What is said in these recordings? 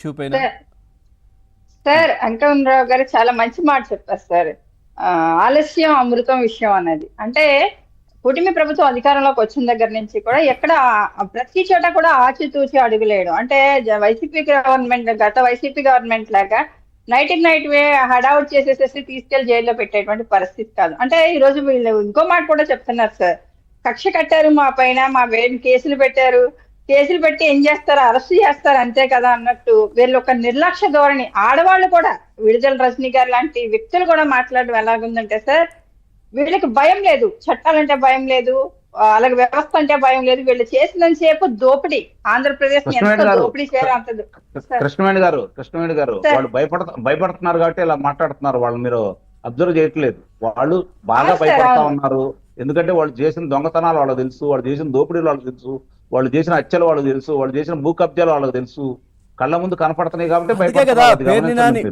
Issue పైన? Sir sir Ankamarao గారు చాలా మంచి మాట చెప్పారు సార్. ఆలస్యం అమృతం విషయం అన్నది అంటే కూటమి ప్రభుత్వం అధికారంలోకి వచ్చిన దగ్గర నుంచి కూడా ఎక్కడ ప్రతి చోట కూడా ఆచితూచి అడుగులేయడం అంటే వైసీపీ గవర్నమెంట్, గత వైసీపీ గవర్నమెంట్ లాగా నైట్ నైట్ వే హడావుట్ చేసేసేసి తీసుకెళ్లి జైల్లో పెట్టేటువంటి పరిస్థితి కాదు. అంటే ఈ రోజు వీళ్ళు ఇంకో మాట కూడా చెప్తున్నారు సార్, కక్ష కట్టారు మా పైన, మా కేసులు పెట్టారు, కేసులు పెట్టి ఏం చేస్తారు, అరెస్ట్ చేస్తారు అంతే కదా అన్నట్టు వీళ్ళు ఒక నిర్లక్ష్య ధోరణి. ఆడవాళ్ళు కూడా విడుదల రజనీ గారు లాంటి వ్యక్తులు కూడా మాట్లాడడం ఎలాగుందంటే సార్, వీళ్ళకి భయం లేదు, చట్టాలంటే భయం లేదు, అలాగే వ్యవస్థ అంటే భయం లేదు. వీళ్ళు చేసినంతసేపు దోపిడీ, ఆంధ్రప్రదేశ్ ఎంత దోపిడీ చేయాలి అంత. కృష్ణవేణి గారు వాళ్ళు భయపడుతున్నారు కాబట్టి ఇలా మాట్లాడుతున్నారు. వాళ్ళు మీరు అబ్జర్వ్ చేయట్లేదు, వాళ్ళు బాగా భయపడతా ఉన్నారు. ఎందుకంటే వాళ్ళు చేసిన దొంగతనాలు వాళ్ళకి తెలుసు, వాళ్ళు చేసిన దోపిడీలు వాళ్ళకి తెలుసు, వాళ్ళు చేసిన హత్యలు వాళ్ళకి తెలుసు, వాళ్ళు చేసిన భూ కబ్జాలు వాళ్ళకి తెలుసు, కళ్ళ ముందు కనపడుతున్నాయి కాబట్టి కదా.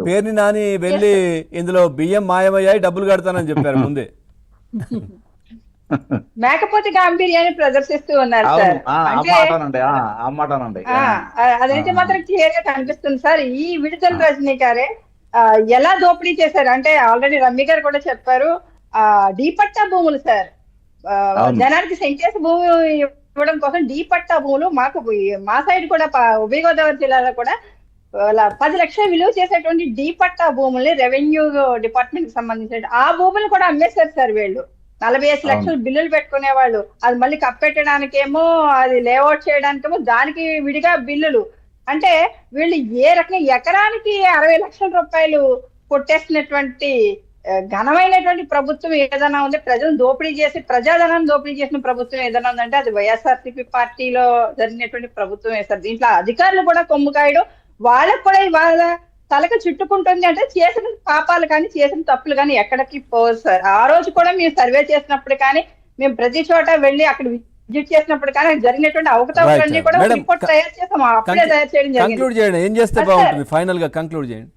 పేర్ని నాని వెళ్ళి ఇందులో బియ్యం మాయమయ్యాయి డబ్బులు కడతానని చెప్పారు ముందే. మేకపోతే గాంభీర్యాన్ని ప్రదర్శిస్తూ ఉన్నారు సార్. అదైతే మాత్రం క్లియర్ గా కనిపిస్తుంది సార్. ఈ విడుదల రజనీ గారే ఎలా దోపిడీ చేశారు అంటే ఆల్రెడీ రమ్య గారు కూడా చెప్పారు, డీపట్టా భూములు సార్, జనానికి సెంకేసి భూమి ఇవ్వడం కోసం డీపట్టా భూములు మాకు మా సైడ్ కూడా ఉభయ గోదావరి జిల్లాలో కూడా 10 లక్షలు విలువ చేసేటువంటి డీపట్టా భూముల్ని రెవెన్యూ డిపార్ట్మెంట్ కి సంబంధించిన ఆ భూములు కూడా అమ్మేశారు సార్ వీళ్ళు. 45 లక్షలు బిల్లులు పెట్టుకునేవాళ్ళు, అది మళ్ళీ కప్పెట్టడానికేమో, అది లేఅవుట్ చేయడానికేమో దానికి విడిగా బిల్లులు. అంటే వీళ్ళు ఏ రకంగా ఎకరానికి 60 లక్షల రూపాయలు కొట్టేసినటువంటి ఘనమైనటువంటి ప్రభుత్వం ఏదైనా ఉంది, ప్రజలను దోపిడీ చేసి ప్రజాధనాన్ని దోపిడీ చేసిన ప్రభుత్వం ఏదైనా ఉందంటే అది వైఎస్ఆర్సీపీ పార్టీలో జరిగినటువంటి ప్రభుత్వం వేస్తారు. దీంట్లో అధికారులు కూడా కొమ్ము కాయడం, వాళ్ళకు కూడా ఇవాళ తలక చుట్టుకుంటుంది. అంటే చేసిన పాపాలు కానీ చేసిన తప్పులు కానీ ఎక్కడికి పోదు సార్. ఆ రోజు కూడా మేము సర్వే చేసినప్పుడు కానీ, మేము ప్రతి చోట వెళ్ళి అక్కడ విజిట్ చేసినప్పుడు కానీ జరిగినటువంటి అవకతవకలన్నీ కూడా రిపోర్ట్ తయారు చేస్తాం. అప్పుడే తయారు చేయడం జరిగింది. ఏం చేస్తే బాగుంటుంది ఫైనల్ గా కంక్లూడ్ చేయండి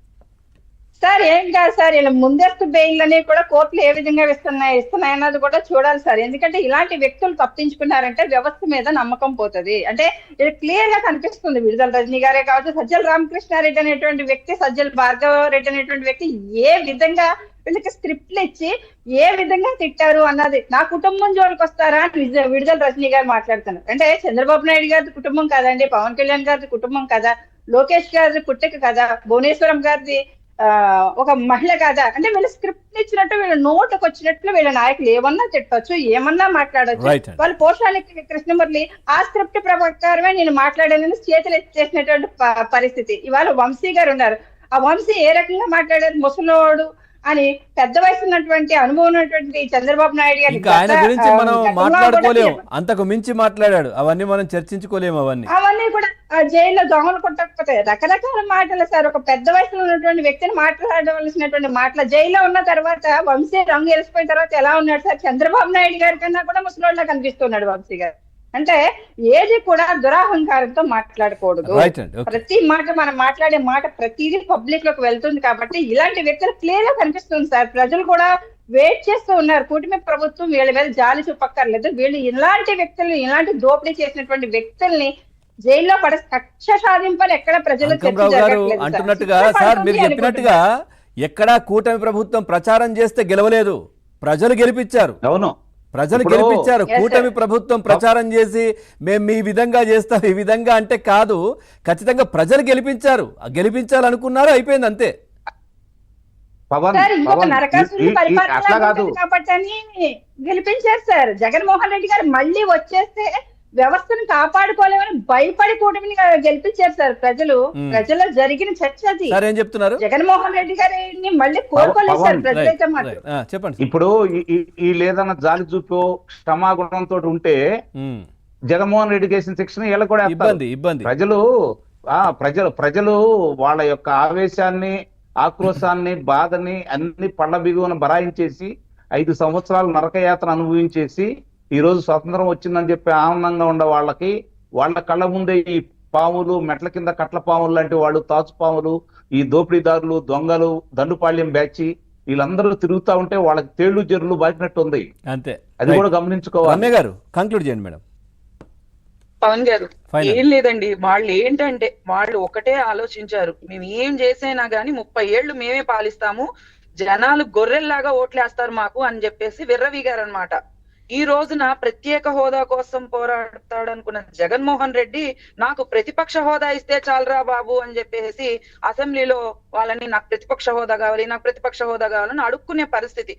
సార్. ఏం కాదు సార్, ఇలా ముందస్తు బెయిల్ అనేవి కూడా కోర్టులు ఏ విధంగా ఇస్తున్నాయి అన్నది కూడా చూడాలి సార్. ఎందుకంటే ఇలాంటి వ్యక్తులు తప్పించుకున్నారంటే వ్యవస్థ మీద నమ్మకం పోతుంది. అంటే ఇది క్లియర్ గా కనిపిస్తుంది. విడుదల రజనీ గారే కావచ్చు, సజ్జల రామకృష్ణారెడ్డి అనేటువంటి వ్యక్తి, సజ్జల భార్గవ రెడ్డి అనేటువంటి వ్యక్తి ఏ విధంగా వీళ్ళకి స్క్రిప్ట్లు ఇచ్చి ఏ విధంగా తిట్టారు అన్నది. నా కుటుంబం జోలికి వస్తారా అని విడుదల రజనీ గారు మాట్లాడుతున్నారు. అంటే చంద్రబాబు నాయుడు గారి కుటుంబం కదండి, పవన్ కళ్యాణ్ గారి కుటుంబం కదా, లోకేష్ గారి పుట్టక కదా, భువనేశ్వరం గారిది ఒక మహిళ కాదా. అంటే వీళ్ళు స్క్రిప్ట్ ఇచ్చినట్టు వీళ్ళ నోటుకు వచ్చినట్లు వీళ్ళ నాయకులు ఏమన్నా తిట్టవచ్చు, ఏమన్నా మాట్లాడచ్చు. వాళ్ళు పోషానికి కృష్ణమురళి ఆ స్క్రిప్ట్ ప్రకారమే నేను మాట్లాడానని చేతులు ఎత్తేసినటువంటి పరిస్థితి. ఇవాళ వంశీ గారు ఉన్నారు, ఆ వంశీ ఏ రకంగా మాట్లాడారు, ముసలోడు అని పెద్ద వయసు ఉన్నటువంటి అనుభవం ఉన్నటువంటి చంద్రబాబు నాయుడు గారు ఆయన గురించి మనం మాట్లాడుకోలేము, అంతకు మించి మాట్లాడాడు, అవన్నీ మనం చర్చించుకోలేము. అవన్నీ కూడా జైల్లో దొంగలు కొట్టకపోతే రకరకాల మాటలు సార్. ఒక పెద్ద వయసులో ఉన్నటువంటి వ్యక్తిని మాట్లాడవలసినటువంటి మాటలు జైల్లో ఉన్న తర్వాత వంశీ రంగు వెలిసిపోయిన తర్వాత ఎలా ఉన్నాడు సార్, చంద్రబాబు నాయుడు గారి కన్నా కూడా ముసలోళ్ళ కనిపిస్తున్నాడు వంశీ గారు. అంటే ఏది కూడా దురాహంకారంతో మాట్లాడకూడదు. ప్రతి మాట మనం మాట్లాడే మాట ప్రతిదీ పబ్లిక్ లోకి వెళ్తుంది కాబట్టి ఇలాంటి వ్యక్తులు క్లియర్ గా కనిపిస్తుంది సార్. ప్రజలు కూడా వెయిట్ చేస్తూ ఉన్నారు. కూటమి ప్రభుత్వం వీళ్ళ మీద జాలి చూపక్కర్లేదు. వీళ్ళు ఇలాంటి వ్యక్తులు, ఇలాంటి దోపిడీ చేసినటువంటి వ్యక్తుల్ని జైల్లో పడే కక్ష సాధింపాలి ఎక్కడ ప్రజలు అంటున్నట్టుగా సార్, మీరు చెప్పినట్టుగా ఎక్కడా కూటమి ప్రభుత్వం ప్రచారం చేస్తే గెలవలేదు, ప్రజలు గెలిపించారు. అవును, ప్రజలు గెలిపించారు. కూటమి ప్రభుత్వం ప్రచారం చేసి మేము ఈ విధంగా చేస్తాం ఈ విధంగా అంటే కాదు, ఖచ్చితంగా ప్రజలు గెలిపించారు, గెలిపించాలనుకున్నారు, అయిపోయింది అంతే. కాబట్టి గెలిపించారు సార్. జగన్మోహన్ రెడ్డి గారు మళ్ళీ వచ్చేస్తే వ్యవస్థను కాపాడుకోలేమని భయపడి కూటమిని గెలిపించారు సార్ ప్రజలు. ప్రజల్లో జరిగిన చర్చ అది. ఏం చెప్తున్నారు, జగన్మోహన్ రెడ్డి గారిని మళ్ళీ కోరుకోలేదు సార్ ప్రజలైతే మాత్రం. చెప్పండి. ఇప్పుడు ఈ లేదన్న జాలి చూపు క్షమాగుణంతో ఉంటే జగన్మోహన్ రెడ్డి చేసిన శిక్షణ వీళ్ళ కూడా ఇబ్బంది. ప్రజలు వాళ్ళ యొక్క ఆవేశాన్ని, ఆక్రోశాన్ని, బాధని అన్ని పళ్ళ బిగువన బరాయించేసి 5 సంవత్సరాలు నరకయాత్ర అనుభవించేసి ఈ రోజు స్వతంత్రం వచ్చిందని చెప్పి ఆనందంగా ఉండే వాళ్ళకి, వాళ్ళ కళ్ళ ముందే ఈ పాములు, మెట్ల కింద కట్ల పాములు లాంటి వాళ్ళు, తాచు పాములు, ఈ దోపిడీదారులు, దొంగలు, దండుపాళ్యం బ్యాచి వీళ్ళందరూ తిరుగుతా ఉంటే వాళ్ళకి తేళ్లు జర్రులు బాకినట్టు ఉంది. అంతే, అది కూడా గమనించుకోవాలి. గారు కంక్లూడ్ చేయండి మేడం. పవన్ గారు Final. ఏం లేదండి, వాళ్ళు ఏంటంటే వాళ్ళు ఒకటే ఆలోచించారు, మేము ఏం చేసైనా గానీ 30 ఏళ్లు మేమే పాలిస్తాము, జనాలు గొర్రెల్లాగా ఓట్లేస్తారు మాకు అని చెప్పేసి విర్రవీగారనమాట. ఈ రోజున ప్రత్యేక హోదా కోసం పోరాడతాడనుకున్న జగన్మోహన్ రెడ్డి నాకు ప్రతిపక్ష హోదా ఇస్తే చాలరా బాబు అని చెప్పేసి అసెంబ్లీలో వాళ్ళని నాకు ప్రతిపక్ష హోదా కావాలి, నాకు ప్రతిపక్ష హోదా కావాలని అడుక్కునే పరిస్థితి.